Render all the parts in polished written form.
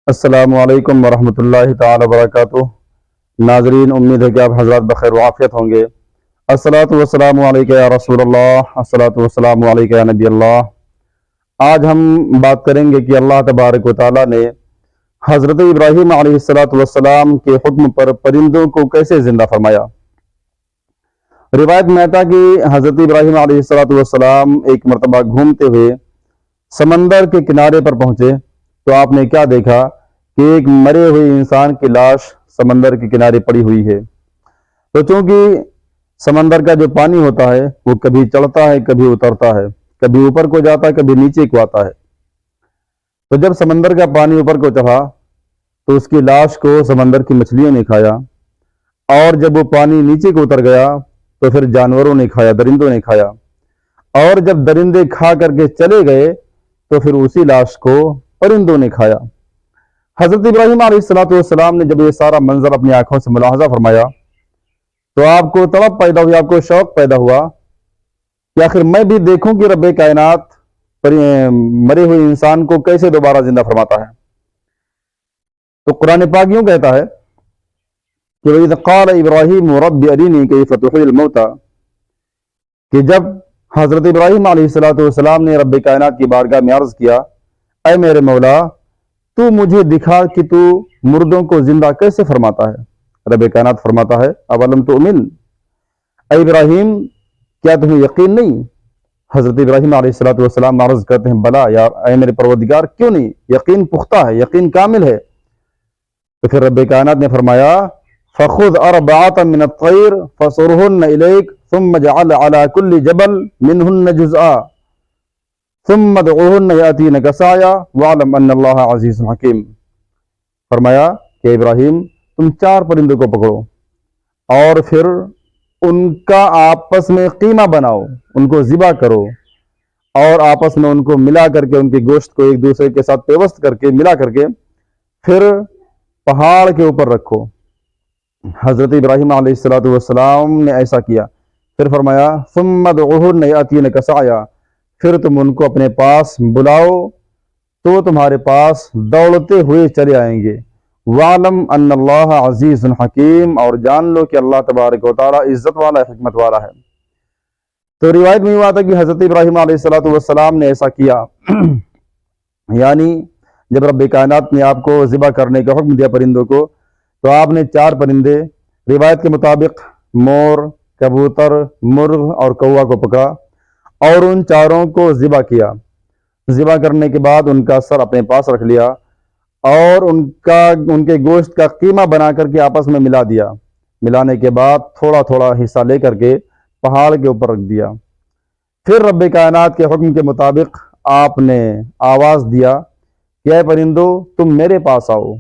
السلام علیکم ورحمۃ اللہ تعالی وبرکاتہ۔ ناظرین، امید ہے کہ آپ حضرات بخیر وعافیت ہوں گے۔ الصلاۃ والسلام علیکہ یا رسول اللہ، الصلاۃ والسلام علیکہ یا نبی اللہ۔ آج ہم بات کریں گے کہ اللہ تبارک و تعالیٰ نے حضرت ابراہیم علیہ السلام کے حکم پر پرندوں کو کیسے زندہ فرمایا۔ روایت میں آتا کہ حضرت ابراہیم علیہ السلام ایک مرتبہ گھومتے ہوئے سمندر کے کنارے پر پہنچے تو آپ نے کیا دیکھا کہ ایک مرے ہوئے انسان کی لاش سمندر کے کنارے پڑی ہوئی ہے۔ تو چونکہ سمندر کا جو پانی ہوتا ہے وہ کبھی چڑھتا ہے، کبھی اترتا ہے، کبھی اوپر کو جاتا ہے، کبھی نیچے کو آتا ہے۔ تو جب سمندر کا پانی اوپر کو چڑھا تو اس کی لاش کو سمندر کی مچھلیوں نے کھایا، اور جب وہ پانی نیچے کو اتر گیا تو پھر جانوروں نے کھایا، درندوں نے کھایا، اور جب درندے کھا کر کے چلے گئے تو پھر اسی لاش کو پرندوں نے کھایا۔ حضرت ابراہیم علیہ السلام نے جب یہ سارا منظر اپنی آنکھوں سے ملاحظہ فرمایا تو آپ کو طلب پیدا ہوئی، آپ کو شوق پیدا ہوا کہ آخر میں بھی دیکھوں کہ رب کائنات مرے ہوئے انسان کو کیسے دوبارہ زندہ فرماتا ہے۔ تو قرآن پاک یوں کہتا ہے کہ وَإِذْ قَالَ إِبْرَاهِيمُ رَبِّ أَرِنِي كَيْفَ تُحْيِي الْمَوْتَى، کہ جب حضرت ابراہیم علیہ السلام نے رب کائنات کی بارگاہ میں عرض کیا، اے میرے مولا، تو مجھے دکھا کہ تو مردوں کو زندہ کیسے فرماتا ہے۔ رب کائنات فرماتا ہے اولم تؤمن، اے ابراہیم کیا تمہیں یقین نہیں؟ حضرت ابراہیم علیہ السلام عرض کرتے ہیں بلا یا اے میرے پروردگار، کیوں نہیں؟ یقین پختہ ہے، یقین کامل ہے۔ تو پھر رب کائنات نے فرمایا فخذ اربعۃ من الطیر فصرهن الیک ثم اجعل علی کل جبل منهن جزءا ثم ادعوهن یاتینک سعیا واعلم ان اللہ عزیز حکیم۔ فرمایا کہ ابراہیم تم 4 پرندوں کو پکڑو اور پھر ان کا آپس میں قیمہ بناؤ، ان کو ذبح کرو، اور آپس میں ان کو ملا کر کے ان کے گوشت کو ایک دوسرے کے ساتھ پیوست کر کے ملا کر کے پھر پہاڑ کے اوپر رکھو۔ حضرت ابراہیم علیہ السلام نے ایسا کیا۔ پھر فرمایا ثم ادعوهن یاتینک سعیا، پھر تم ان کو اپنے پاس بلاؤ تو تمہارے پاس دوڑتے ہوئے چلے آئیں گے۔ وَعْلَمْ أَنَّ اللَّهَ عَزِيزٌ حَكِيمٌ، اور جان لو کہ اللہ تبارک و تعالیٰ عزت والا ہے، حکمت والا ہے۔ تو روایت میں ہوا تھا کہ حضرت ابراہیم علیہ السلام نے ایسا کیا، یعنی جب رب کائنات نے آپ کو ذبح کرنے کا حکم دیا پرندوں کو، تو آپ نے 4 پرندے روایت کے مطابق مور، کبوتر، مرغ اور کوا کو پکڑا اور ان 4 کو ذبح کیا۔ ذبح کرنے کے بعد ان کا سر اپنے پاس رکھ لیا اور ان کے گوشت کا قیمہ بنا کر کے آپس میں ملا دیا۔ ملانے کے بعد تھوڑا تھوڑا حصہ لے کر کے پہاڑ کے اوپر رکھ دیا۔ پھر رب کائنات کے حکم کے مطابق آپ نے آواز دیا کہ اے پرندو تم میرے پاس آؤ۔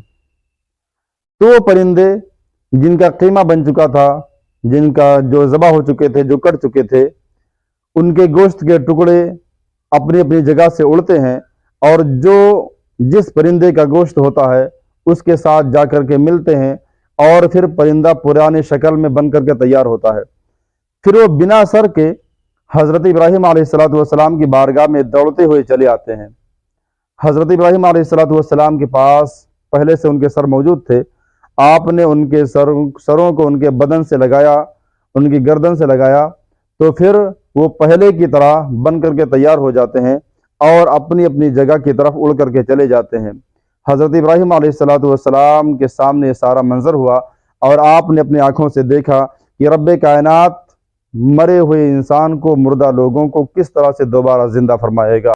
تو وہ پرندے جن کا قیمہ بن چکا تھا، جن کا جو ذبح ہو چکے تھے، جو کٹ چکے تھے، ان کے گوشت کے ٹکڑے اپنی اپنی جگہ سے اڑتے ہیں، اور جس پرندے کا گوشت ہوتا ہے اس کے ساتھ جا کر کے ملتے ہیں، اور پھر پرندہ پرانے شکل میں بن کر کے تیار ہوتا ہے۔ پھر وہ بنا سر کے حضرت ابراہیم علیہ السلام کی بارگاہ میں دوڑتے ہوئے چلے آتے ہیں۔ حضرت ابراہیم علیہ السلام کے پاس پہلے سے ان کے سر موجود تھے۔ آپ نے ان کے سروں کو ان کے بدن سے لگایا، ان کی گردن سے لگایا، تو پھر وہ پہلے کی طرح بن کر کے تیار ہو جاتے ہیں اور اپنی اپنی جگہ کی طرف اڑ کر کے چلے جاتے ہیں۔ حضرت ابراہیم علیہ السلام کے سامنے یہ سارا منظر ہوا، اور آپ نے اپنی آنکھوں سے دیکھا کہ رب کائنات مرے ہوئے انسان کو، مردہ لوگوں کو کس طرح سے دوبارہ زندہ فرمائے گا۔